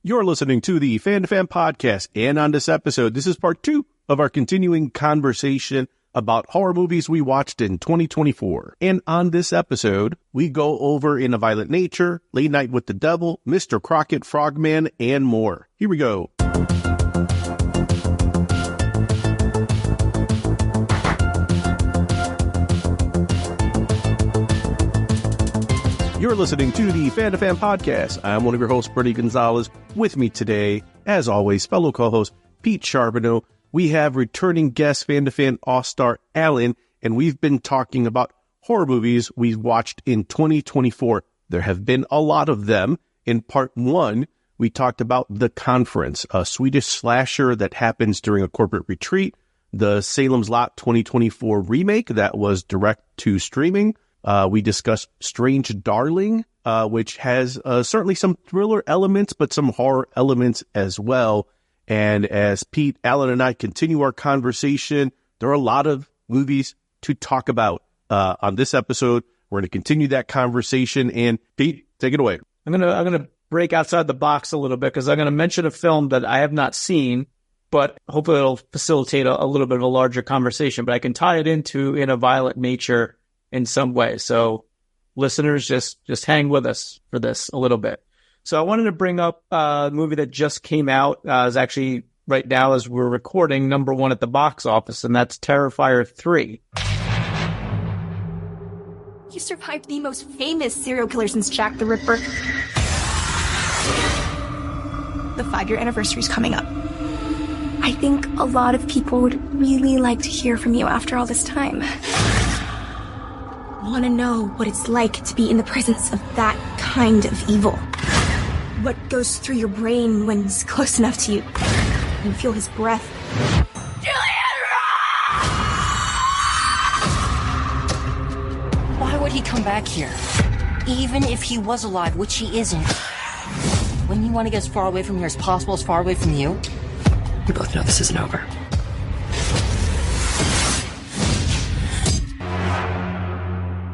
You're listening to the Fan2Fan Podcast, and on this episode, this is part 2 of our continuing conversation about horror movies we watched in 2024. And on this episode, we go over In a Violent Nature, Late Night with the Devil, Mr. Crocket, Frogman, and more. Here we go. You're listening to the Fan2Fan Podcast. I'm one of your hosts, Bernie Gonzalez. With me today, as always, fellow co-host Pete Charbonneau. We have returning guest Fan2Fan All-Star Allan, and we've been talking about horror movies we watched in 2024. There have been a lot of them. In part 1, we talked about The Conference, a Swedish slasher that happens during a corporate retreat, the Salem's Lot 2024 remake that was direct to streaming. We discussed Strange Darling, which has certainly some thriller elements, but some horror elements as well. And as Pete, Allan, and I continue our conversation, there are a lot of movies to talk about. On this episode, we're going to continue that conversation. And Pete, take it away. I'm gonna break outside the box a little bit because I'm going to mention a film that I have not seen, but hopefully it'll facilitate a little bit of a larger conversation. But I can tie it into In a Violent Nature in some way. So listeners, just hang with us for this a little bit. So I wanted to bring up a movie that just came out. Is actually right now as we're recording number 1 at the box office, and that's Terrifier 3. You survived the most famous serial killer since Jack the Ripper. The 5-year anniversary is coming up. I think a lot of people would really like to hear from you after all this time. Want to know what it's like to be in the presence of that kind of evil. What goes through your brain when he's close enough to you. You feel his breath. Why would he come back here? Even if he was alive, which he isn't. When you want to get as far away from here as possible, as far away from you, we both know this isn't over.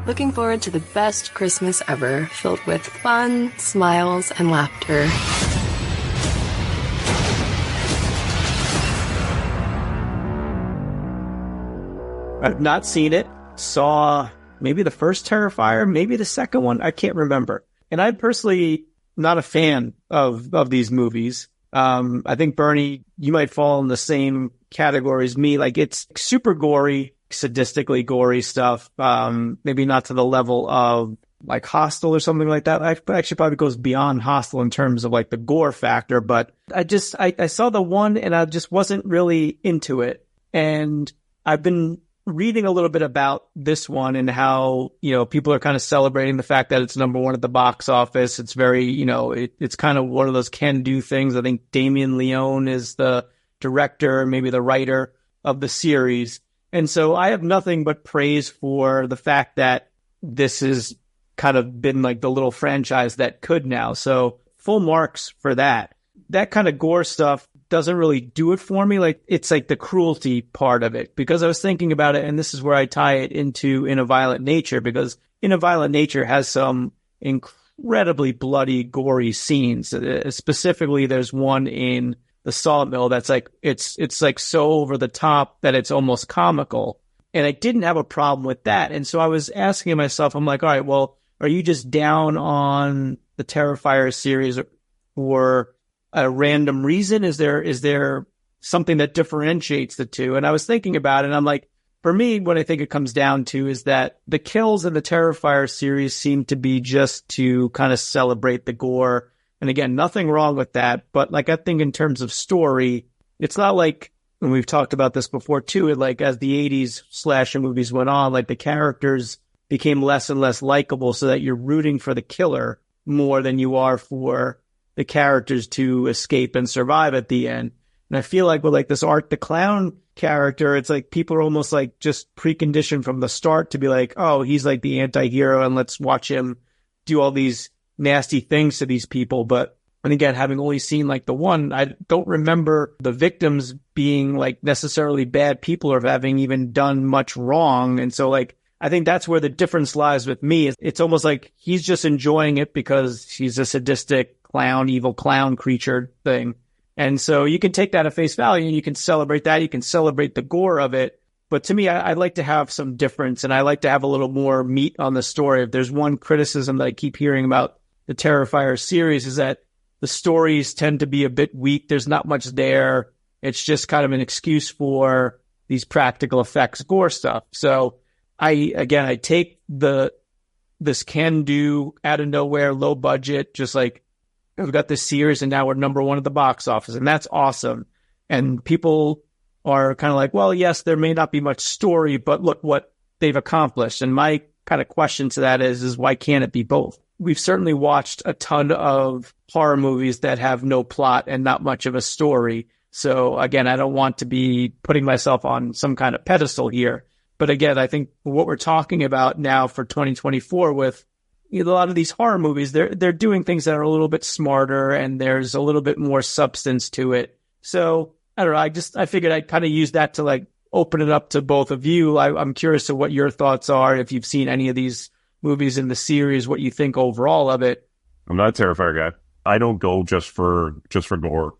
Looking forward to the best Christmas ever, filled with fun, smiles, and laughter. I've not seen it. Saw maybe the first Terrifier, maybe the second one. I can't remember. And I'm personally not a fan of these movies. I think, Bernie, you might fall in the same category as me. Like, it's super gory, sadistically gory stuff. Maybe not to the level of like Hostel or something like that. Actually probably goes beyond Hostel in terms of like the gore factor, but I saw the one and I just wasn't really into it. And I've been reading a little bit about this one and how, people are kind of celebrating the fact that it's number 1 at the box office. It's very, it's kind of one of those can-do things. I think Damien Leone is the director, maybe the writer of the series. And so I have nothing but praise for the fact that this has kind of been like the little franchise that could now. So full marks for that. That kind of gore stuff doesn't really do it for me. Like, it's like the cruelty part of it, because I was thinking about it, and this is where I tie it into In a Violent Nature, because In a Violent Nature has some incredibly bloody, gory scenes. Specifically, there's one in the sawmill that's like, it's like so over the top that it's almost comical. And I didn't have a problem with that. And so I was asking myself, I'm like, all right, well, are you just down on the Terrifier series for a random reason? Is there something that differentiates the two? And I was thinking about it, and I'm like, for me, what I think it comes down to is that the kills in the Terrifier series seem to be just to kind of celebrate the gore. And again, nothing wrong with that. But like, I think in terms of story, it's not like, and we've talked about this before too, like as the 80s slasher movies went on, like the characters became less and less likable so that you're rooting for the killer more than you are for the characters to escape and survive at the end. And I feel like with like this Art the Clown character, it's like people are almost like just preconditioned from the start to be like, oh, he's like the anti-hero and let's watch him do all these nasty things to these people. But, and again, having only seen like the one, I don't remember the victims being like necessarily bad people or having even done much wrong. And so like, I think that's where the difference lies with me. It's almost like he's just enjoying it because he's a sadistic clown, evil clown creature thing. And so you can take that at face value and you can celebrate that. You can celebrate the gore of it. But to me, I like to have some difference, and I like to have a little more meat on the story. If there's one criticism that I keep hearing about the Terrifier series, is that the stories tend to be a bit weak. There's not much there. It's just kind of an excuse for these practical effects gore stuff. So I take this can do out of nowhere, low budget, just like we've got this series and now we're number one at the box office, and that's awesome. And people are kind of like, well, yes, there may not be much story, but look what they've accomplished. And my kind of question to that is why can't it be both? We've certainly watched a ton of horror movies that have no plot and not much of a story. So again, I don't want to be putting myself on some kind of pedestal here. But again, I think what we're talking about now for 2024 with a lot of these horror movies, they're doing things that are a little bit smarter and there's a little bit more substance to it. So I don't know. I figured I'd kind of use that to like open it up to both of you. I'm curious to what your thoughts are. If you've seen any of these movies in the series, what you think overall of it. I'm not a Terrifier guy. I don't go just for gore.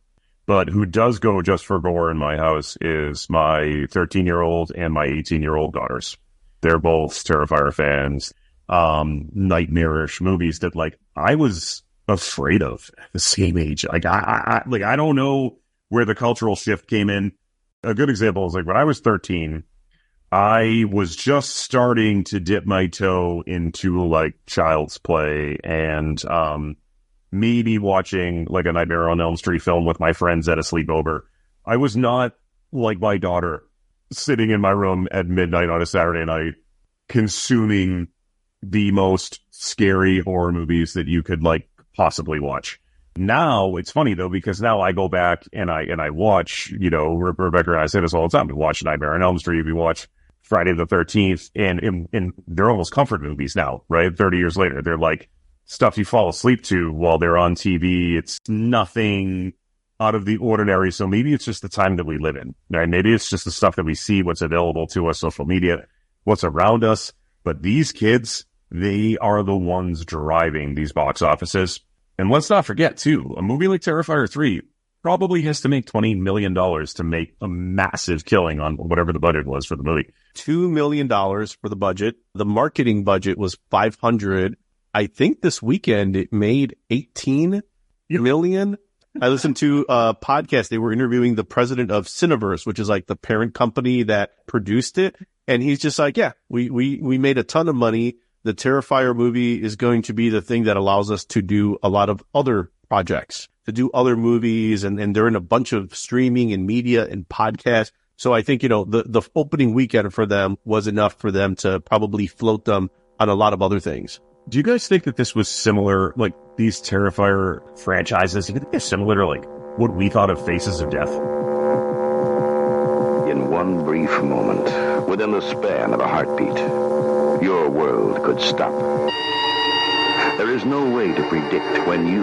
But who does go just for gore in my house is my 13-year-old and my 18-year-old daughters. They're both Terrifier fans. Nightmarish movies that like I was afraid of at the same age. Like I don't know where the cultural shift came in. A good example is like when I was 13, I was just starting to dip my toe into like Child's Play and maybe watching like a Nightmare on Elm Street film with my friends at a sleepover. I was not like my daughter sitting in my room at midnight on a Saturday night consuming the most scary horror movies that you could like possibly watch. Now it's funny though, because now I go back and I watch, Rebecca and I say this all the time. We watch Nightmare on Elm Street. We watch Friday the 13th and they're almost comfort movies now, right? 30 years later, they're like stuff you fall asleep to while they're on TV. It's nothing out of the ordinary. So maybe it's just the time that we live in, right? Maybe it's just the stuff that we see, what's available to us, social media, what's around us. But these kids, they are the ones driving these box offices. And let's not forget, too, a movie like Terrifier 3 probably has to make $20 million to make a massive killing on whatever the budget was for the movie. $2 million for the budget. The marketing budget was $500. I think this weekend it made $18 million. I listened to a podcast. They were interviewing the president of Cineverse, which is like the parent company that produced it. And he's just like, yeah, we made a ton of money. The Terrifier movie is going to be the thing that allows us to do a lot of other projects, to do other movies. And they're in a bunch of streaming and media and podcasts. So I think, the opening weekend for them was enough for them to probably float them on a lot of other things. Do you guys think that this was similar, like these Terrifier franchises, do you think they're similar to like what we thought of Faces of Death? In one brief moment, within the span of a heartbeat, your world could stop. There is no way to predict when you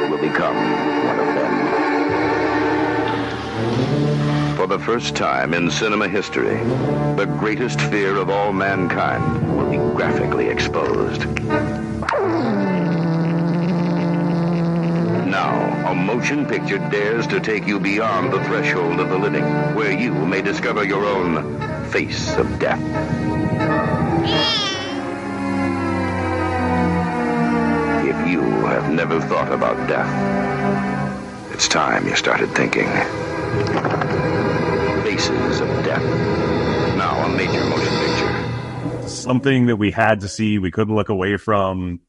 will become one of them. For the first time in cinema history, the greatest fear of all mankind will be graphically exposed. Now, a motion picture dares to take you beyond the threshold of the living, where you may discover your own face of death. If you have never thought about death, it's time you started thinking. Faces of Death. Now a major motion picture. Something that we had to see, we couldn't look away from.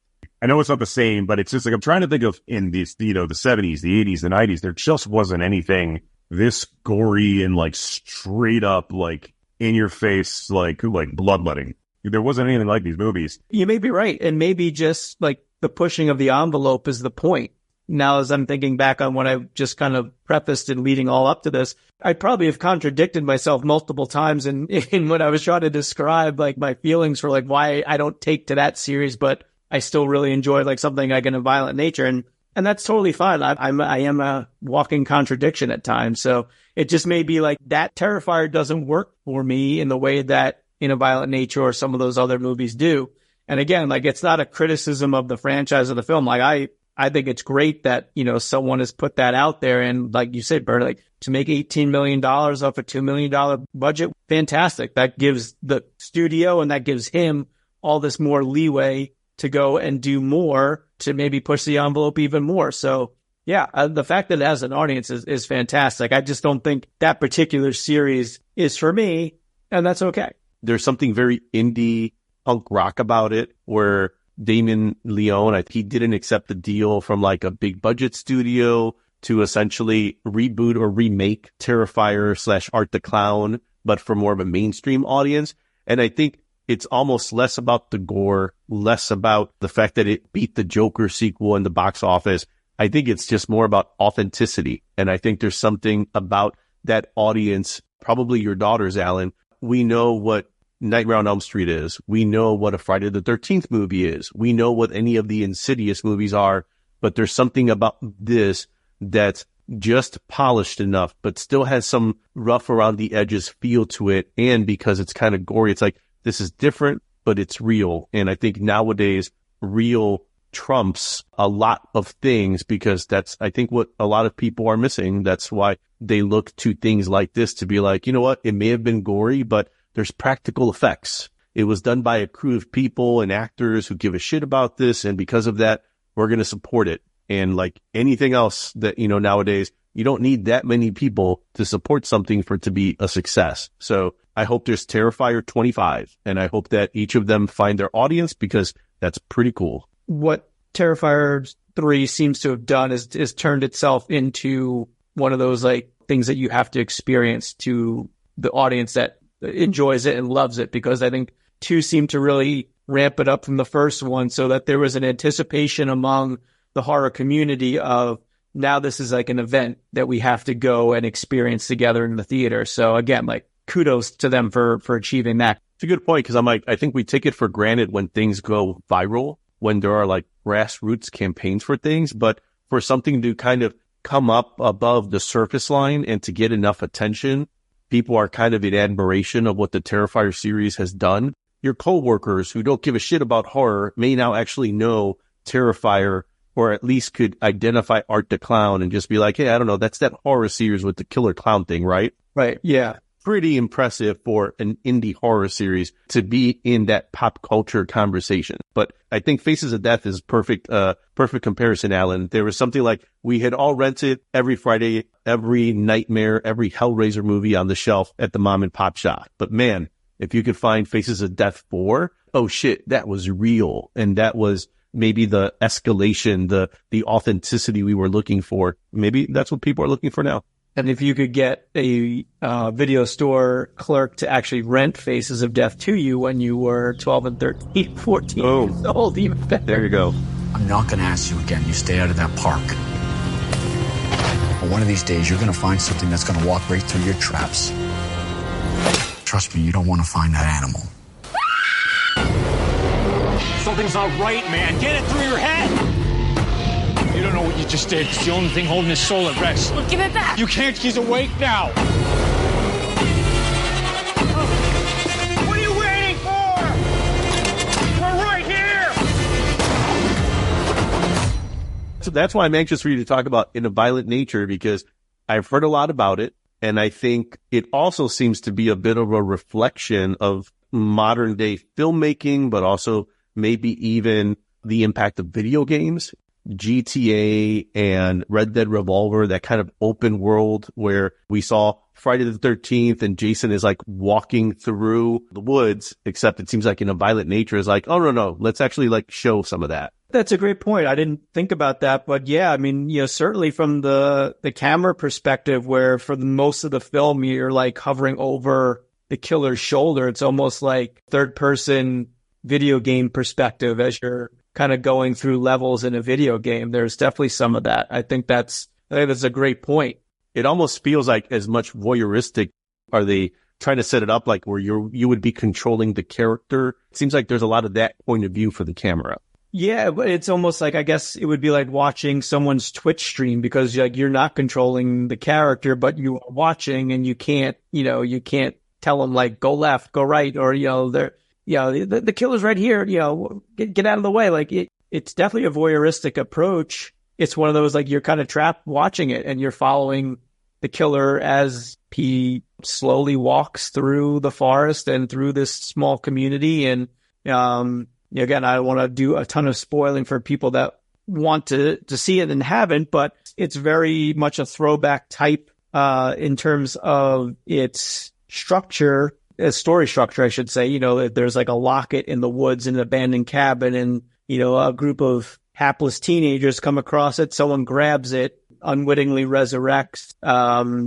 I know it's not the same, but it's just like I'm trying to think of in these, the 70s, the 80s, the 90s, there just wasn't anything this gory and like straight up like in your face, like bloodletting. There wasn't anything like these movies. You may be right. And maybe just like the pushing of the envelope is the point. Now, as I'm thinking back on what I just kind of prefaced and leading all up to this, I probably have contradicted myself multiple times in when I was trying to describe like my feelings for like why I don't take to that series, but I still really enjoy like something like in a violent nature. And that's totally fine. I am a walking contradiction at times. So it just may be like that Terrifier doesn't work for me in the way that In a Violent Nature or some of those other movies do. And again, like, it's not a criticism of the franchise of the film. Like, I think it's great that, someone has put that out there. And like you said, Bert, like, to make $18 million off a $2 million budget, fantastic. That gives the studio and that gives him all this more leeway to go and do more, to maybe push the envelope even more. So yeah, the fact that it has an audience is fantastic. I just don't think that particular series is for me, and that's okay. There's something very indie punk rock about it, where Damien Leone, he didn't accept the deal from like a big budget studio to essentially reboot or remake Terrifier / Art the Clown, but for more of a mainstream audience. And I think it's almost less about the gore, less about the fact that it beat the Joker sequel in the box office. I think it's just more about authenticity. And I think there's something about that audience, probably your daughters, Allan. We know what Nightmare on Elm Street is. We know what a Friday the 13th movie is. We know what any of the Insidious movies are, but there's something about this that's just polished enough, but still has some rough around the edges feel to it. And because it's kind of gory, it's like, this is different, but it's real. And I think nowadays, real trumps a lot of things, because that's, I think, what a lot of people are missing. That's why they look to things like this to be like, you know what, it may have been gory, but there's practical effects. It was done by a crew of people and actors who give a shit about this. And because of that, we're going to support it. And like anything else that, nowadays, you don't need that many people to support something for it to be a success. So I hope there's Terrifier 25, and I hope that each of them find their audience, because that's pretty cool. What Terrifier 3 seems to have done is turned itself into one of those like things that you have to experience to the audience that enjoys it and loves it, because I think 2 seemed to really ramp it up from the first one, so that there was an anticipation among the horror community of, now this is like an event that we have to go and experience together in the theater. So again, like, kudos to them for achieving that. It's a good point, because I'm like, I think we take it for granted when things go viral, when there are like grassroots campaigns for things, but for something to kind of come up above the surface line and to get enough attention, people are kind of in admiration of what the Terrifier series has done. Your coworkers who don't give a shit about horror may now actually know Terrifier, or at least could identify Art the Clown and just be like, hey, I don't know, that's that horror series with the killer clown thing, right? Right, yeah. Pretty impressive for an indie horror series to be in that pop culture conversation. But I think Faces of Death is perfect comparison, Allan. There was something like, we had all rented every Friday, every Nightmare, every Hellraiser movie on the shelf at the mom and pop shop. But man, if you could find Faces of Death 4, oh shit, that was real. And that was maybe the escalation, the authenticity we were looking for. Maybe that's what people are looking for now. And if you could get a video store clerk to actually rent Faces of Death to you when you were 12 and 13, 14 years old, even better. There you go. I'm not going to ask you again. You stay out of that park. But one of these days, you're going to find something that's going to walk right through your traps. Trust me, you don't want to find that animal. Something's not right, man. Get it through your head. You don't know what you just did. It's the only thing holding his soul at rest. Well, give it back. You can't. He's awake now. What are you waiting for? We're right here. So that's why I'm anxious for you to talk about In a Violent Nature, because I've heard a lot about it. And I think it also seems to be a bit of a reflection of modern day filmmaking, but also maybe even the impact of video games. GTA and Red Dead Revolver, that kind of open world where we saw Friday the 13th and Jason is like walking through the woods, except it seems like In a Violent Nature is like, oh, no, let's actually like show some of that. That's a great point. I didn't think about that, but yeah, I mean, certainly from the camera perspective, where for the most of the film, you're like hovering over the killer's shoulder. It's almost like third person video game perspective as you're kind of going through levels in a video game. There's definitely some of that. I think that's a great point. It almost feels like as much voyeuristic. Are they trying to set it up like where you would be controlling the character? It seems like there's a lot of that point of view for the camera. Yeah, but it's almost like, I guess it would be like watching someone's Twitch stream, because like you're not controlling the character, but you are watching, and you can't tell them like, go left, go right, or, the killer's right here, get out of the way. Like it's definitely a voyeuristic approach. It's one of those, like, you're kind of trapped watching it and you're following the killer as he slowly walks through the forest and through this small community. And, again, I don't want to do a ton of spoiling for people that want to see it and haven't, but it's very much a throwback type, in terms of its structure, story structure, I should say. There's like a locket in the woods in an abandoned cabin, and, a group of hapless teenagers come across it. Someone grabs it, unwittingly resurrects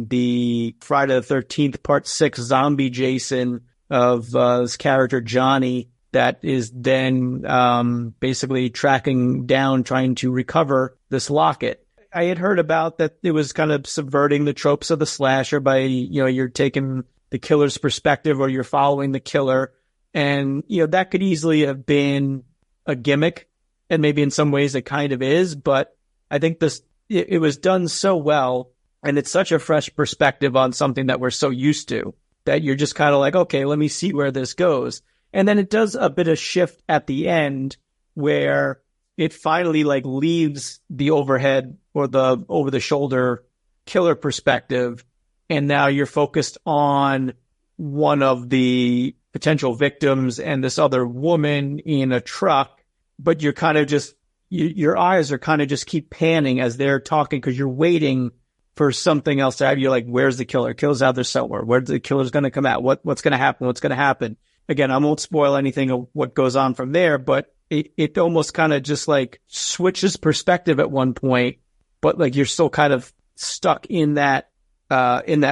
the Friday the 13th Part 6 zombie Jason of this character Johnny, that is then basically tracking down, trying to recover this locket. I had heard about that it was kind of subverting the tropes of the slasher by, you're taking the killer's perspective or you're following the killer. And, that could easily have been a gimmick. And maybe in some ways it kind of is, but I think it was done so well, and it's such a fresh perspective on something that we're so used to that you're just kind of like, okay, let me see where this goes. And then it does a bit of shift at the end where it finally like leaves the overhead or the over the shoulder killer perspective. And now you're focused on one of the potential victims and this other woman in a truck. But you're kind of just, your eyes are kind of just keep panning as they're talking because you're waiting for something else to happen. You're like, where's the killer? Killer's out there somewhere. Where's the killer's going to come out? What's going to happen? What's going to happen? Again, I won't spoil anything of what goes on from there, but it almost kind of just like switches perspective at one point, but like you're still kind of stuck in that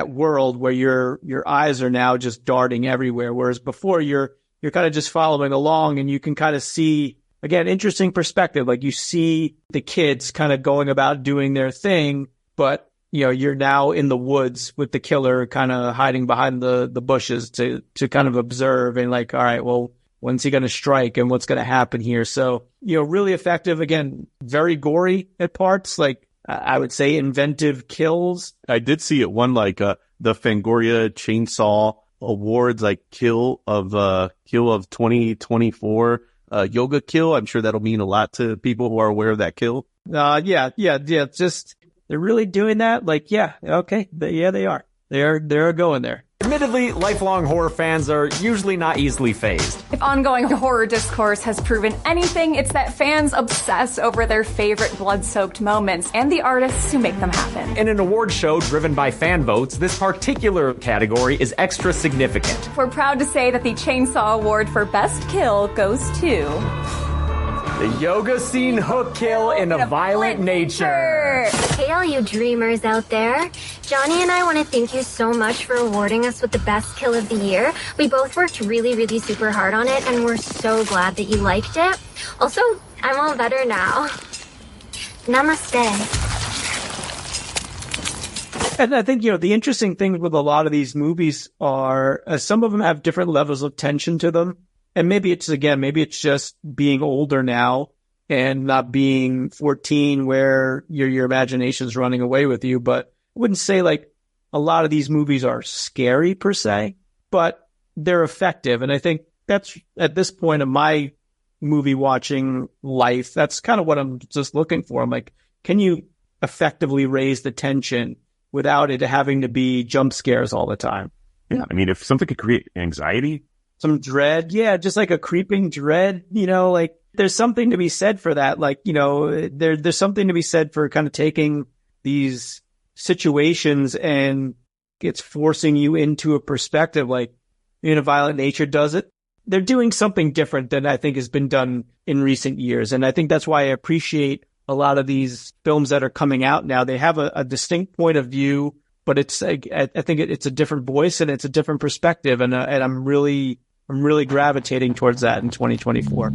world where your eyes are now just darting everywhere. Whereas before you're kind of just following along and you can kind of see, again, interesting perspective. Like you see the kids kind of going about doing their thing, but you're now in the woods with the killer kind of hiding behind the bushes to kind of observe and like, all right, well, when's he going to strike and what's going to happen here? So, really effective. Again, very gory at parts. Like I would say inventive kills. I did see it won like the Fangoria Chainsaw Awards, like kill of 2024. Yoga kill. I'm sure that'll mean a lot to people who are aware of that kill. Yeah. Just, they're really doing that. Like, yeah, okay. They are. They're going there. Admittedly, lifelong horror fans are usually not easily fazed. If ongoing horror discourse has proven anything, it's that fans obsess over their favorite blood-soaked moments and the artists who make them happen. In an award show driven by fan votes, this particular category is extra significant. We're proud to say that the Chainsaw Award for Best Kill goes to the yoga scene hook kill in a violent nature. Hey, all you dreamers out there. Johnny and I want to thank you so much for awarding us with the best kill of the year. We both worked really, really super hard on it, and we're so glad that you liked it. Also, I'm all better now. Namaste. And I think, the interesting thing with a lot of these movies are some of them have different levels of tension to them. And maybe it's just being older now and not being 14 where your imagination's running away with you. But I wouldn't say like a lot of these movies are scary per se, but they're effective. And I think that's at this point of my movie watching life, that's kind of what I'm just looking for. I'm like, can you effectively raise the tension without it having to be jump scares all the time? Yeah. I mean, if something could create anxiety, some dread. Yeah. Just like a creeping dread, like there's something to be said for that. Like, there's something to be said for kind of taking these situations and it's forcing you into a perspective like in a violent nature does it. They're doing something different than I think has been done in recent years. And I think that's why I appreciate a lot of these films that are coming out now. They have a distinct point of view, but it's like, I think it's a different voice and it's a different perspective. And I'm really gravitating towards that in 2024.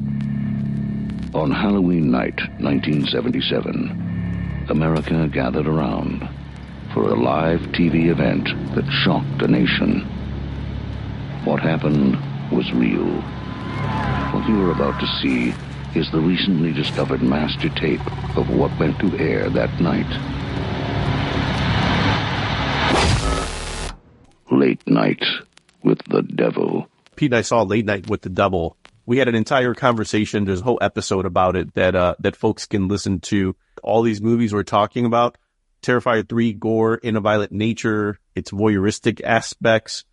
On Halloween night, 1977, America gathered around for a live TV event that shocked a nation. What happened was real. What you are about to see is the recently discovered master tape of what went to air that night. Late night with the Devil. Pete and I saw Late Night with the Devil. We had an entire conversation. There's a whole episode about it that folks can listen to. All these movies we're talking about, Terrifier 3, gore, in a violent nature, its voyeuristic aspects.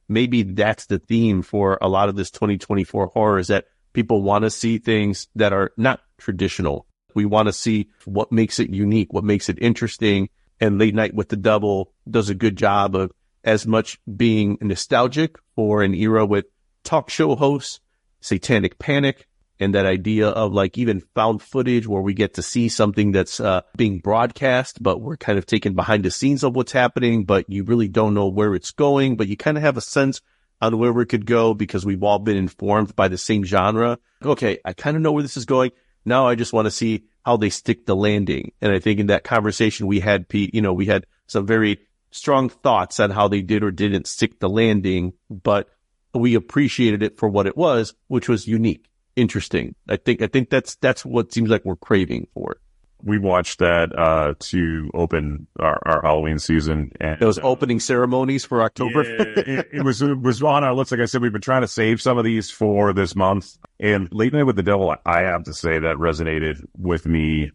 Maybe that's the theme for a lot of this 2024 horror, is that people want to see things that are not traditional. We want to see what makes it unique, what makes it interesting. And Late Night with the Devil does a good job of as much being nostalgic for an era with talk show hosts, satanic panic, and that idea of like even found footage where we get to see something that's being broadcast, but we're kind of taken behind the scenes of what's happening, but you really don't know where it's going, but you kind of have a sense on where it could go because we've all been informed by the same genre. Okay, I kind of know where this is going. Now I just want to see how they stick the landing. And I think in that conversation we had, Pete, we had some very strong thoughts on how they did or didn't stick the landing, but we appreciated it for what it was, which was unique. Interesting. I think that's what seems like we're craving for. We watched that to open our Halloween season, and those opening ceremonies for October. Yeah, it was on our list. Like I said, we've been trying to save some of these for this month. And Late Night with the Devil, I have to say that resonated with me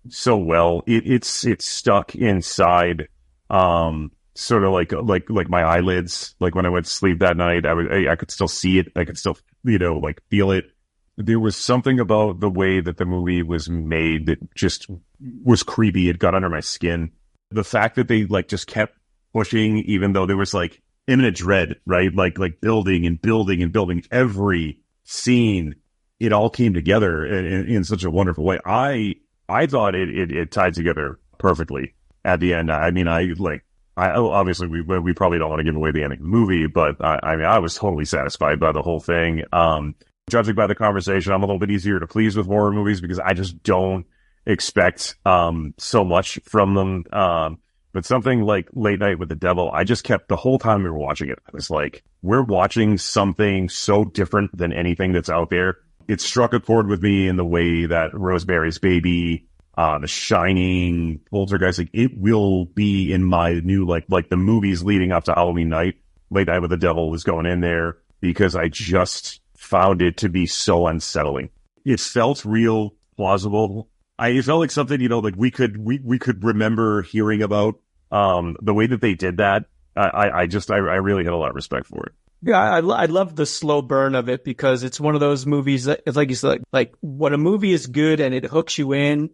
so well. It's stuck inside sort of like my eyelids. Like when I went to sleep that night, I could still see it. I could still feel it. There was something about the way that the movie was made that just was creepy. It got under my skin. The fact that they just kept pushing, even though there was imminent dread, right? Like building and building and building. Every scene, it all came together in such a wonderful way. I thought it tied together perfectly at the end. I mean, obviously we probably don't want to give away the ending of the movie, but I was totally satisfied by the whole thing. Judging by the conversation, I'm a little bit easier to please with horror movies because I just don't expect so much from them. But something like Late Night with the Devil, I just kept the whole time we were watching it. I was like, we're watching something so different than anything that's out there. It struck a chord with me in the way that Rosemary's Baby, The Shining, Poltergeist, it will be in my new, like the movies leading up to Halloween night. Late Night with the Devil was going in there because I just found it to be so unsettling. It felt real, plausible. It felt like something, we could remember hearing about. The way that they did that, I really had a lot of respect for it. Yeah, I love the slow burn of it because it's one of those movies that it's like you said, like when a movie is good and it hooks you in,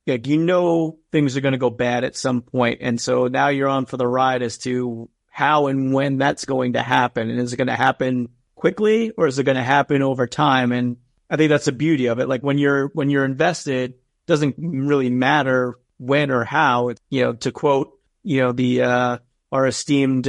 things are going to go bad at some point, and so now you're on for the ride as to how and when that's going to happen, and is it going to happen quickly or is it going to happen over time? And I think that's the beauty of it. Like when you're invested, it doesn't really matter when or how. To quote our esteemed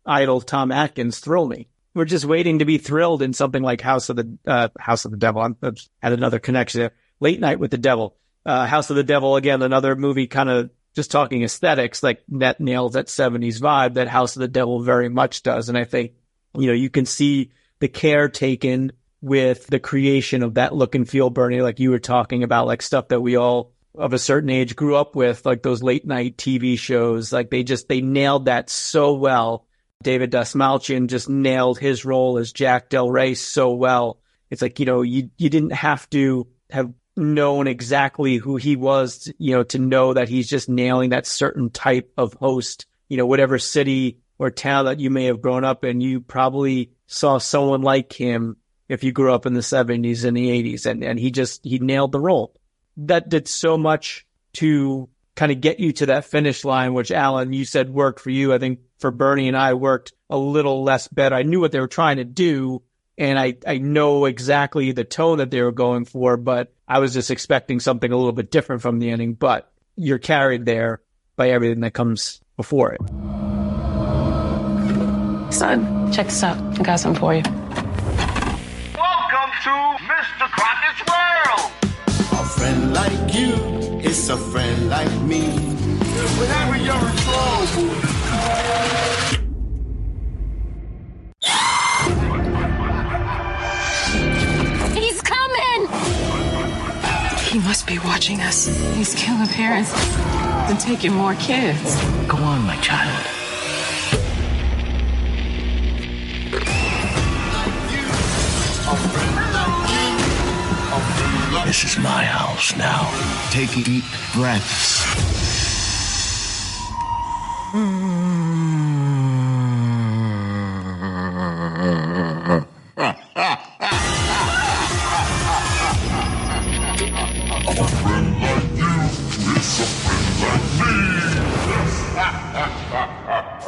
idol Tom Atkins, thrill me. We're just waiting to be thrilled in something like House of the Devil. I had another connection there. Late Night with the Devil. House of the Devil, again, another movie kind of just talking aesthetics, like that nails that 70s vibe that House of the Devil very much does. And I think, you can see the care taken with the creation of that look and feel, Bernie, like you were talking about, like stuff that we all of a certain age grew up with, like those late night TV shows. Like they nailed that so well. David Dastmalchian just nailed his role as Jack Del Rey so well. It's like, you didn't have to have known exactly who he was, to know that he's just nailing that certain type of host. Whatever city or town that you may have grown up in, you probably saw someone like him if you grew up in the 70s and the 80s, and he nailed the role. That did so much to kind of get you to that finish line, which Allan, you said worked for you. I think for Bernie and I worked a little less better. I knew what they were trying to do, and I know exactly the tone that they were going for, but I was just expecting something a little bit different from the ending. But you're carried there by everything that comes before it. Son, check this out. I got something for you. Welcome to Mr. Crocket's World. A friend like you is a friend like me. Whenever you're in trouble. He's coming! He must be watching us. He's killing parents and taking more kids. Go on, my child. This is my house now. Take deep breaths.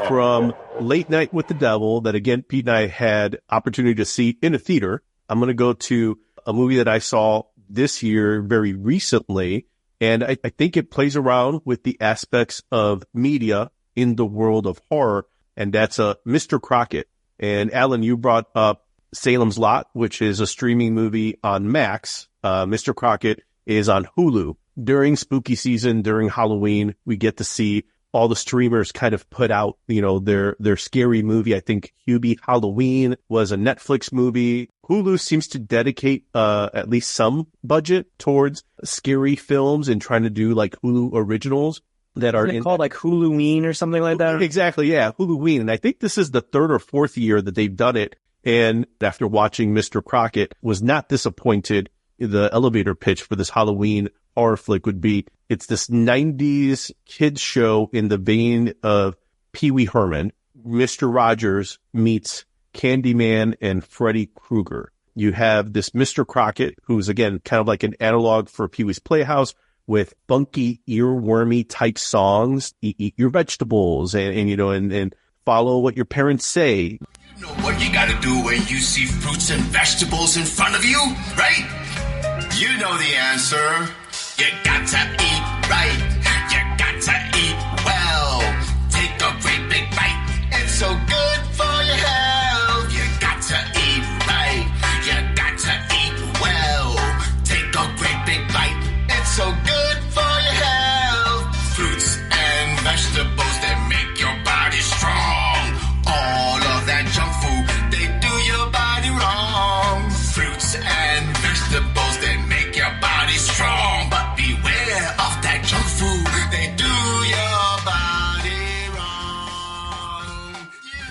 From Late Night with the Devil, that again, Pete and I had opportunity to see in a theater, I'm going to go to a movie that I saw this year very recently, and I think it plays around with the aspects of media in the world of horror, and that's Mr. Crocket. And Allan, you brought up Salem's Lot, which is a streaming movie on Max. Mr. Crocket is on Hulu. During spooky season, during Halloween, we get to see all the streamers kind of put out, their scary movie. I think Hubie Halloween was a Netflix movie. Hulu seems to dedicate at least some budget towards scary films and trying to do like Hulu originals that are called like Huluween or something like that. Exactly, yeah, Huluween. And I think this is the third or fourth year that they've done it. And after watching Mr. Crocket, was not disappointed. The elevator pitch for this Halloween horror flick would be, it's this 90s kids show in the vein of Pee Wee Herman. Mr. Rogers meets Candyman and Freddy Krueger. You have this Mr. Crocket, who's again kind of like an analog for Pee Wee's Playhouse, with funky, earwormy type songs. Eat your vegetables and follow what your parents say. You know what you gotta do when you see fruits and vegetables in front of you, right? You know the answer. You got to eat right. You got to eat well. Take a great big bite. It's so good for your health. You got to eat right. You got to eat well. Take a great big bite. It's so good for your health. Fruits and vegetables that make your body strong. All of that junk food, they do your body wrong. Fruits and vegetables that make your body strong. But beware of that junk food, they do your body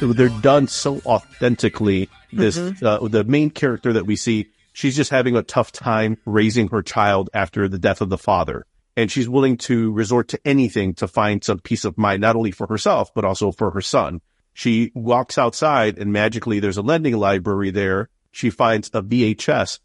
wrong. They're done so authentically. The main character that we see, she's just having a tough time raising her child after the death of the father. And she's willing to resort to anything to find some peace of mind, not only for herself, but also for her son. She walks outside and magically there's a lending library there. She finds a VHS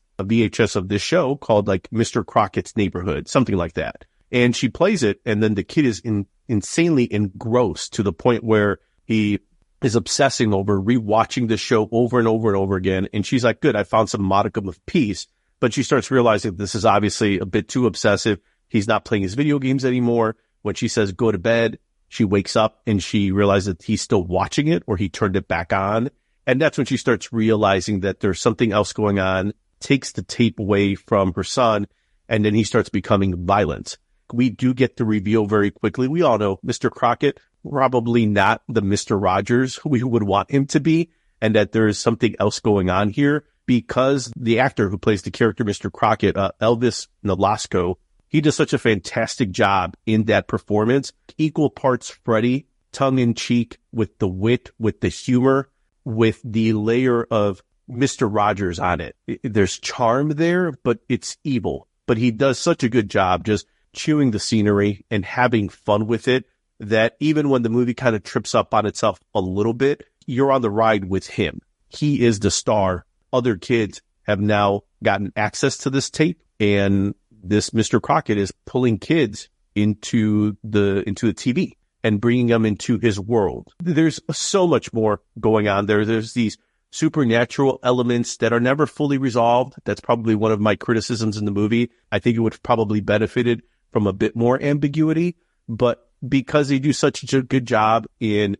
of this show called like Mr. Crockett's Neighborhood, something like that. And she plays it, and then the kid is insanely engrossed to the point where he is obsessing over rewatching the show over and over and over again. And she's like, good, I found some modicum of peace. But she starts realizing this is obviously a bit too obsessive. He's not playing his video games anymore. When she says go to bed, she wakes up and she realizes that he's still watching it, or he turned it back on. And that's when she starts realizing that there's something else going on, takes the tape away from her son, and then he starts becoming violent. We do get the reveal very quickly. We all know Mr. Crocket, probably not the Mr. Rogers we would want him to be, and that there is something else going on here, because the actor who plays the character Mr. Crocket, Elvis Nolasco, he does such a fantastic job in that performance. Equal parts Freddy, tongue-in-cheek, with the wit, with the humor, with the layer of Mr. Rogers on it. There's charm there, but it's evil. But he does such a good job just chewing the scenery and having fun with it, that even when the movie kind of trips up on itself a little bit, you're on the ride with him. He is the star. Other kids have now gotten access to this tape, and this Mr. Crocket is pulling kids into the TV and bringing them into his world. There's so much more going on there. There's these supernatural elements that are never fully resolved. That's probably one of my criticisms in the movie. I think it would have probably benefited from a bit more ambiguity, but because they do such a good job in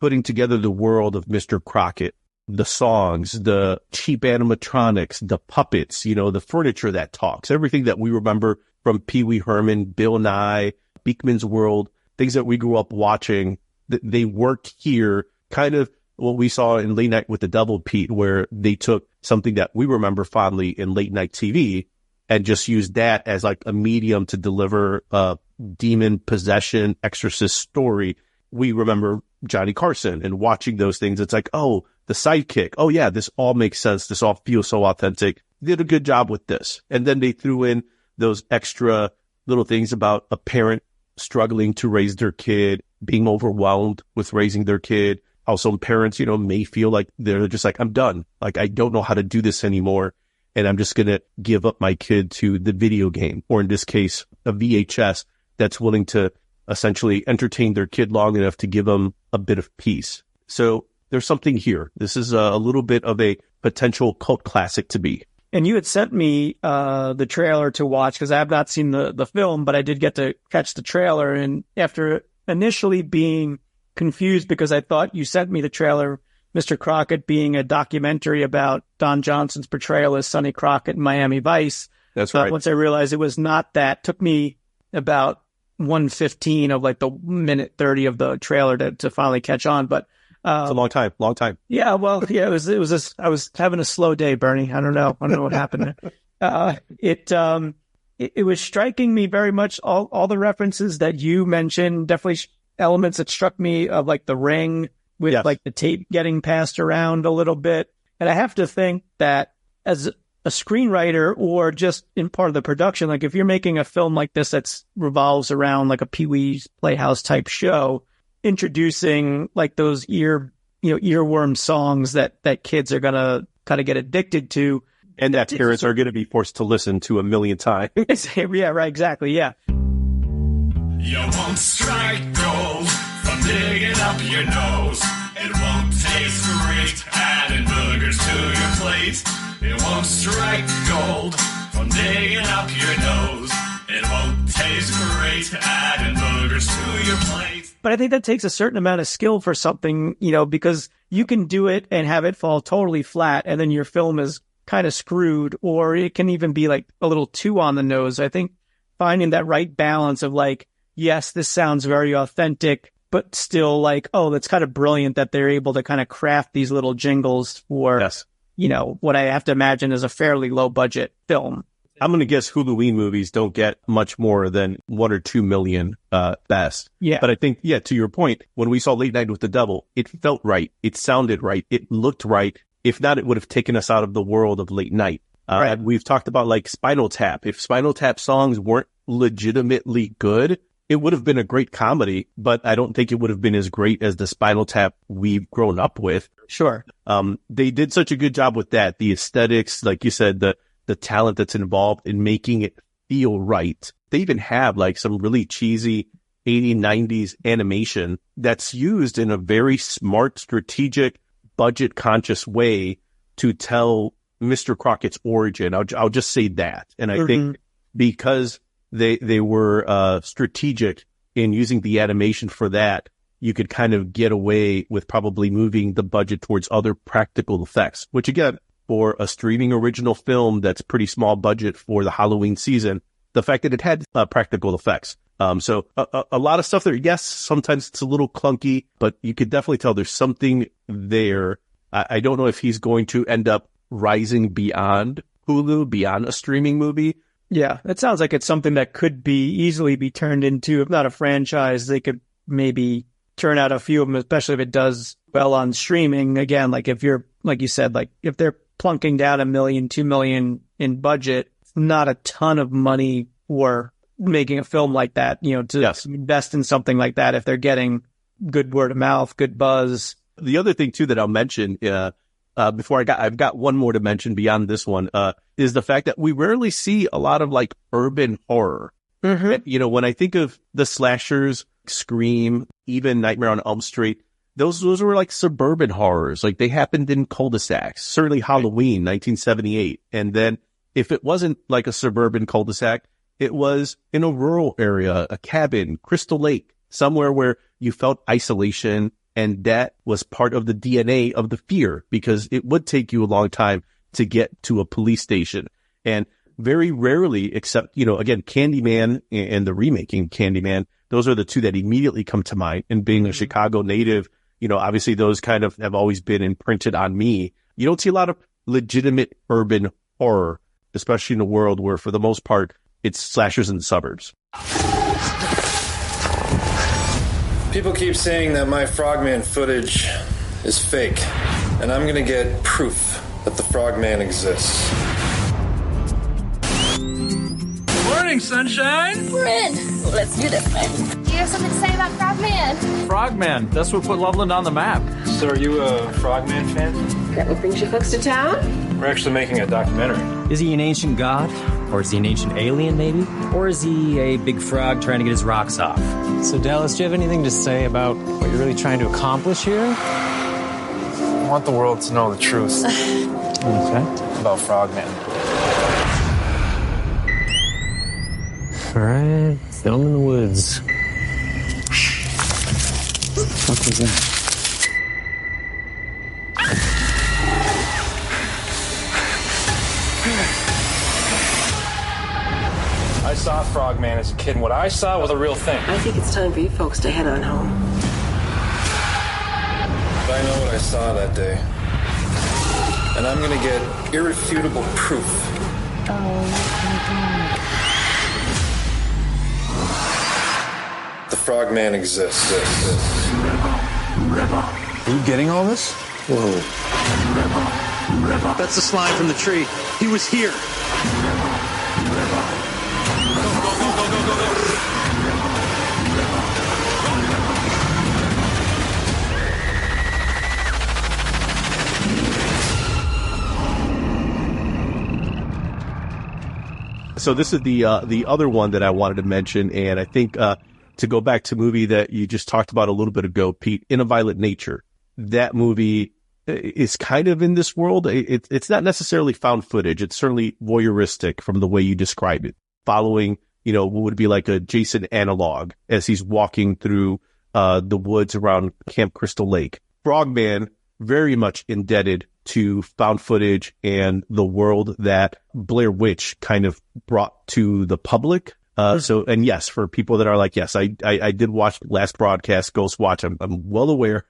putting together the world of Mr. Crocket, the songs, the cheap animatronics, the puppets, the furniture that talks, everything that we remember from Pee Wee Herman, Bill Nye, Beakman's World, things that we grew up watching, they worked here, kind of what we saw in Late Night with the Devil, Pete, where they took something that we remember fondly in late night TV and just used that as like a medium to deliver a demon possession exorcist story. We remember Johnny Carson and watching those things. It's like, oh, the sidekick. Oh yeah, this all makes sense. This all feels so authentic. They did a good job with this. And then they threw in those extra little things about a parent struggling to raise their kid, being overwhelmed with raising their kid. How some parents, may feel like they're just like, I'm done. Like, I don't know how to do this anymore. And I'm just going to give up my kid to the video game, or in this case, a VHS that's willing to essentially entertain their kid long enough to give them a bit of peace. So there's something here. This is a little bit of a potential cult classic to be. And you had sent me the trailer to watch, because I have not seen the film, but I did get to catch the trailer. And after initially being confused, because I thought you sent me the trailer, Mr. Crocket being a documentary about Don Johnson's portrayal as Sonny Crockett in Miami Vice. That's right. Once I realized it was not that, took me about 1:15 of like the minute 30 of the trailer to finally catch on. But it's a long time. Yeah, well, yeah, I was having a slow day, Bernie. I don't know what happened there. It was striking me very much, all the references that you mentioned, definitely elements that struck me of like The Ring, with like the tape getting passed around a little bit. And I have to think that as a screenwriter, or just in part of the production, like if you're making a film like this that's revolves around like a Pee-wee's Playhouse type show, introducing like those earworm songs that kids are going to kind of get addicted to. And that parents are going to be forced to listen to a million times. Yeah, right. Exactly. Yeah. You won't strike gold from digging up your nose. It won't taste great adding boogers to your plate. It won't strike gold from digging up your nose. It won't taste great adding boogers to your plate. But I think that takes a certain amount of skill for something, because you can do it and have it fall totally flat, and then your film is kind of screwed, or it can even be like a little too on the nose. I think finding that right balance of like, yes, this sounds very authentic, but still like, oh, that's kind of brilliant that they're able to kind of craft these little jingles for, what I have to imagine is a fairly low budget film. I'm going to guess Halloween movies don't get much more than 1 or 2 million best. Yeah. But I think, to your point, when we saw Late Night with the Devil, it felt right. It sounded right. It looked right. If not, it would have taken us out of the world of Late Night. Right. We've talked about like Spinal Tap. If Spinal Tap songs weren't legitimately good, it would have been a great comedy, but I don't think it would have been as great as the Spinal Tap we've grown up with. Sure. They did such a good job with that. The aesthetics, like you said, the talent that's involved in making it feel right. They even have like some really cheesy 80s, 90s animation that's used in a very smart, strategic, budget conscious way to tell Mr. Crockett's origin. I'll just say that. And I think because they were strategic in using the animation for that, you could kind of get away with probably moving the budget towards other practical effects, which again, for a streaming original film that's pretty small budget for the Halloween season, the fact that it had practical effects. So a lot of stuff there. Yes, sometimes it's a little clunky, but you could definitely tell there's something there. I don't know if he's going to end up rising beyond Hulu, beyond a streaming movie. Yeah, it sounds like it's something that could easily be turned into, if not a franchise, they could maybe turn out a few of them, especially if it does well on streaming. Again, like if you're, like you said, like if they're plunking down $1 million, $2 million in budget, it's not a ton of money for making a film like that, to invest in something like that if they're getting good word of mouth, good buzz. The other thing too that I'll mention, before I've got one more to mention beyond this one, is the fact that we rarely see a lot of like urban horror. Mm-hmm. When I think of the slashers, Scream, even Nightmare on Elm Street, those were like suburban horrors. Like they happened in cul-de-sacs, certainly Halloween, 1978. And then if it wasn't like a suburban cul-de-sac, it was in a rural area, a cabin, Crystal Lake, somewhere where you felt isolation. And that was part of the DNA of the fear, because it would take you a long time to get to a police station. And very rarely, except, again, Candyman and the remaking Candyman, those are the two that immediately come to mind. And being a Chicago native, obviously those kind of have always been imprinted on me. You don't see a lot of legitimate urban horror, especially in a world where, for the most part, it's slashers in the suburbs. People keep saying that my Frogman footage is fake, and I'm gonna get proof that the Frogman exists. Morning, sunshine! We're in. Let's do this thing. Do you have something to say about Frogman? Frogman, that's what put Loveland on the map. So are you a Frogman fan? That what brings you folks to town? We're actually making a documentary. Is he an ancient god? Or is he an ancient alien, maybe? Or is he a big frog trying to get his rocks off? So, Dallas, do you have anything to say about what you're really trying to accomplish here? I want the world to know the truth. Okay. About Frogman. All right, film in the woods. What was that? I saw Frogman as a kid, and what I saw was a real thing. I think it's time for you folks to head on home. But I know what I saw that day. And I'm gonna get irrefutable proof. Oh, my God. The Frogman exists. Are you getting all this? Whoa. That's the slime from the tree. He was here. So this is the other one that I wanted to mention, and I think to go back to a movie that you just talked about a little bit ago, Pete, In a Violent Nature. That movie is kind of in this world. It's not necessarily found footage. It's certainly voyeuristic from the way you describe it, following, what would be like a Jason analog as he's walking through the woods around Camp Crystal Lake. Frogman, very much indebted to found footage and the world that Blair Witch kind of brought to the public. And yes, for people that are like, yes, I did watch last broadcast, Ghost Watch. I'm well aware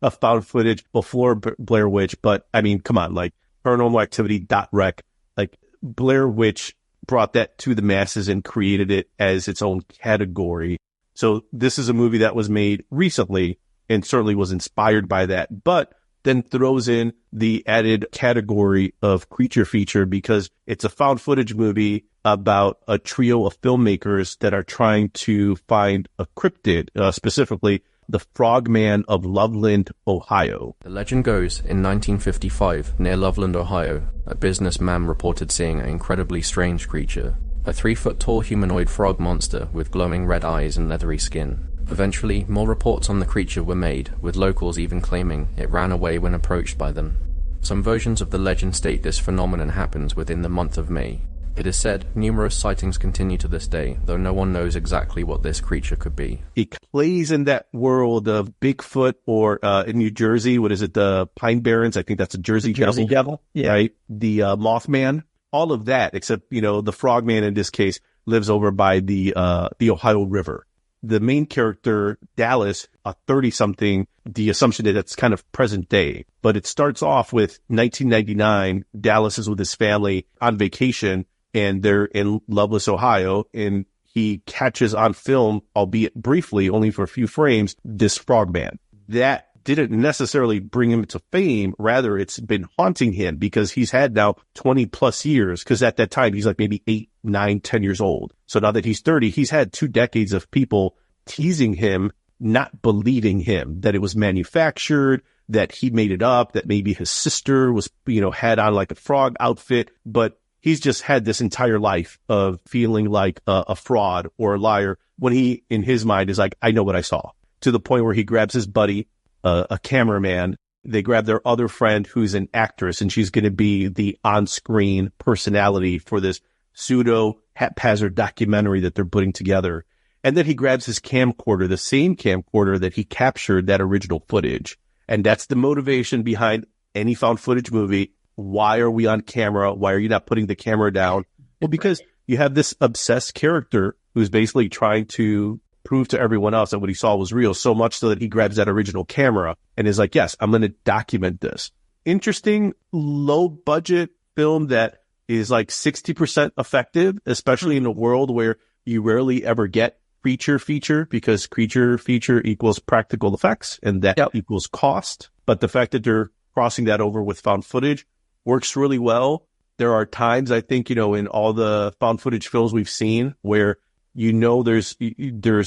of found footage before Blair Witch, but I mean, come on, like Paranormal Activity.rec, like Blair Witch brought that to the masses and created it as its own category. So this is a movie that was made recently and certainly was inspired by that, but then throws in the added category of creature feature because it's a found footage movie about a trio of filmmakers that are trying to find a cryptid, specifically the Frogman of Loveland, Ohio. The legend goes, in 1955, near Loveland, Ohio, a businessman reported seeing an incredibly strange creature, a 3-foot-tall humanoid frog monster with glowing red eyes and leathery skin. Eventually, more reports on the creature were made, with locals even claiming it ran away when approached by them. Some versions of the legend state this phenomenon happens within the month of May. It is said numerous sightings continue to this day, though no one knows exactly what this creature could be. It plays in that world of Bigfoot or in New Jersey, what is it, the Pine Barrens? I think that's a Jersey Devil. Yeah. Right? The Mothman. All of that, except, the Frogman in this case lives over by the Ohio River. The main character, Dallas, a 30-something, the assumption that that's kind of present day. But it starts off with 1999. Dallas is with his family on vacation, and they're in Loveless, Ohio, and he catches on film, albeit briefly, only for a few frames, this Frogman. That didn't necessarily bring him to fame. Rather, it's been haunting him because he's had now 20 plus years. Because at that time, he's like maybe 8, 9, 10 years old. So now that he's 30, he's had 2 decades of people teasing him, not believing him, that it was manufactured, that he made it up, that maybe his sister was, had on like a frog outfit. But he's just had this entire life of feeling like a fraud or a liar when he, in his mind, is like, I know what I saw. To the point where he grabs his buddy, a cameraman. They grab their other friend who's an actress, and she's going to be the on-screen personality for this pseudo haphazard documentary that they're putting together. And then he grabs his camcorder, the same camcorder that he captured that original footage. And that's the motivation behind any found footage movie. Why are we on camera? Why are you not putting the camera down? Well, because you have this obsessed character who's basically trying to prove to everyone else that what he saw was real, so much so that he grabs that original camera and is like, yes, I'm going to document this. Interesting, low budget film that is like 60% effective, especially in a world where you rarely ever get creature feature because creature feature equals practical effects and that equals cost. But the fact that they're crossing that over with found footage works really well. There are times, I think, in all the found footage films we've seen where, there's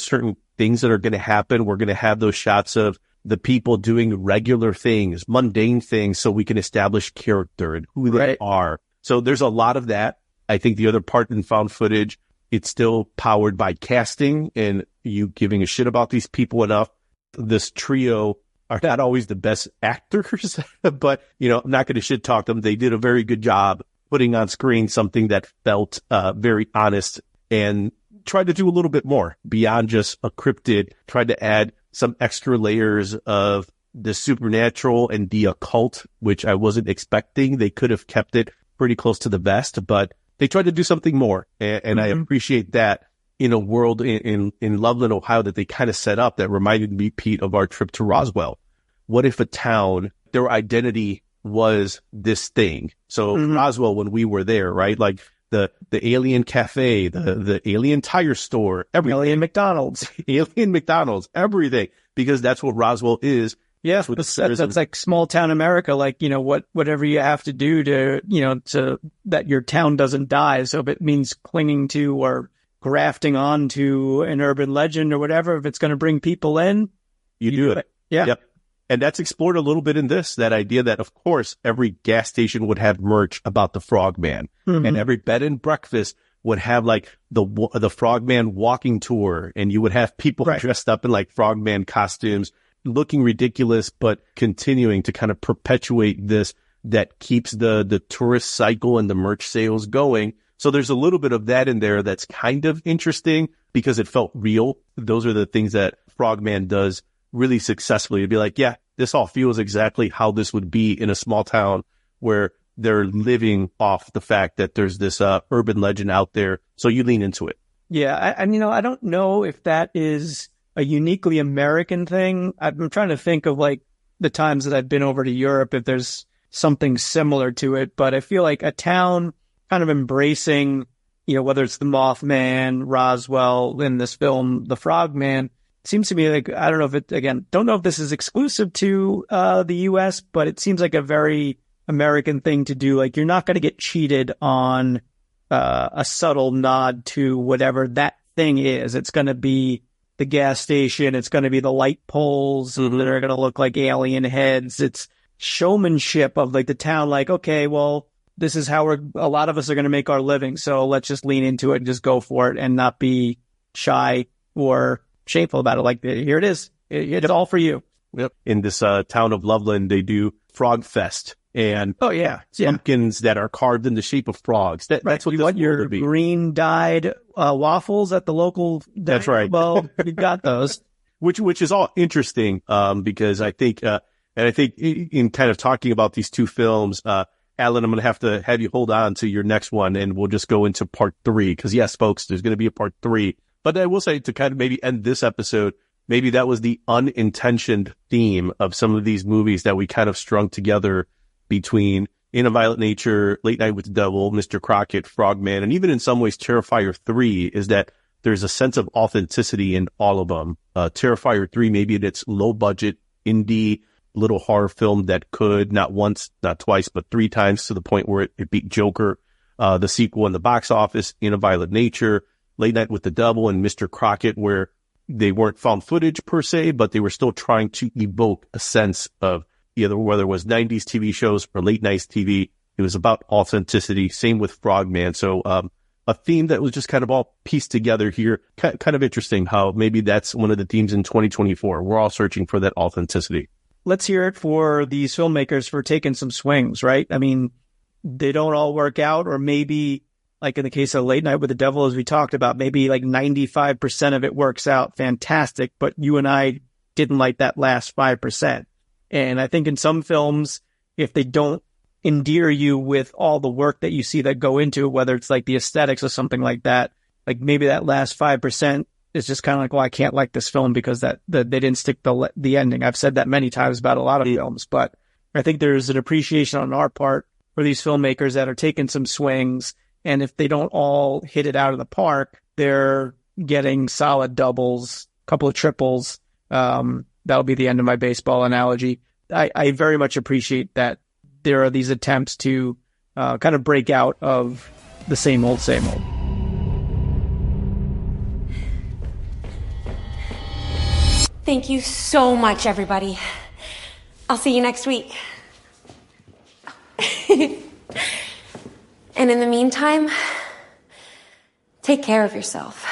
certain things that are going to happen. We're going to have those shots of the people doing regular things, mundane things, so we can establish character and who they are. So there's a lot of that. I think the other part in found footage, it's still powered by casting and you giving a shit about these people enough. This trio are not always the best actors, but, I'm not going to shit talk them. They did a very good job putting on screen something that felt very honest and tried to do a little bit more beyond just a cryptid, tried to add some extra layers of the supernatural and the occult, which I wasn't expecting. They could have kept it pretty close to the vest, but they tried to do something more. And I appreciate that in a world in Loveland, Ohio, that they kind of set up that reminded me, Pete, of our trip to Roswell. What if a town, their identity was this thing? So Roswell, when we were there, right? Like the alien cafe, the alien tire store, alien McDonald's, everything, because that's what Roswell is. Yeah, that's like small town America. Like, whatever you have to do to that your town doesn't die. So if it means clinging to or grafting onto an urban legend or whatever, if it's going to bring people in, you do it. Yeah. Yep. And that's explored a little bit in this, that idea that, of course, every gas station would have merch about the Frogman, and every bed and breakfast would have like the Frogman walking tour, and you would have people dressed up in like Frogman costumes, looking ridiculous, but continuing to kind of perpetuate this that keeps the tourist cycle and the merch sales going. So there's a little bit of that in there that's kind of interesting because it felt real. Those are the things that Frogman does really successfully, to be like, yeah, this all feels exactly how this would be in a small town where they're living off the fact that there's this urban legend out there. So you lean into it. Yeah. I don't know if that is a uniquely American thing. I'm trying to think of like the times that I've been over to Europe, if there's something similar to it, but I feel like a town kind of embracing, whether it's the Mothman, Roswell, in this film, the Frogman, seems to me like, I don't know if this is exclusive to the US, but it seems like a very American thing to do. Like, you're not going to get cheated on a subtle nod to whatever that thing is. It's going to be the gas station. It's going to be the light poles that are going to look like alien heads. It's showmanship of like the town. Like, okay, well, this is how a lot of us are going to make our living. So let's just lean into it and just go for it and not be shy or shameful about it. Like, here it is. It's all for you. Yep. In this town of Loveland, they do Frog Fest and pumpkins that are carved in the shape of frogs. That's what you want your green dyed waffles at the local. That's right. Well, you got those, which is all interesting because I think in kind of talking about these two films, Allan, I'm going to have you hold on to your next one, and we'll just go into part 3 because yes, folks, there's going to be a part 3. But I will say, to kind of maybe end this episode, maybe that was the unintentioned theme of some of these movies that we kind of strung together between In a Violent Nature, Late Night with the Devil, Mr. Crocket, Frogman, and even in some ways Terrifier 3, is that there's a sense of authenticity in all of them. Terrifier 3, maybe it's low budget, indie, little horror film that could, not once, not twice, but 3 times, to the point where it beat Joker, the sequel in the box office, In a Violent Nature, Late Night with the Devil, and Mr. Crocket, where they weren't found footage per se, but they were still trying to evoke a sense of either whether it was 90s TV shows or late night TV. It was about authenticity. Same with Frogman. So a theme that was just kind of all pieced together here. Kind of interesting how maybe that's one of the themes in 2024. We're all searching for that authenticity. Let's hear it for these filmmakers for taking some swings, right? I mean, they don't all work out, or maybe, like in the case of Late Night with the Devil, as we talked about, maybe like 95% of it works out fantastic, but you and I didn't like that last 5%. And I think in some films, if they don't endear you with all the work that you see that go into it, whether it's like the aesthetics or something like that, like maybe that last 5% is just kind of like, well, I can't like this film because they didn't stick the ending. I've said that many times about a lot of films, but I think there's an appreciation on our part for these filmmakers that are taking some swings. And if they don't all hit it out of the park, they're getting solid doubles, a couple of triples. That'll be the end of my baseball analogy. I very much appreciate that there are these attempts to kind of break out of the same old, same old. Thank you so much, everybody. I'll see you next week. And in the meantime, take care of yourself.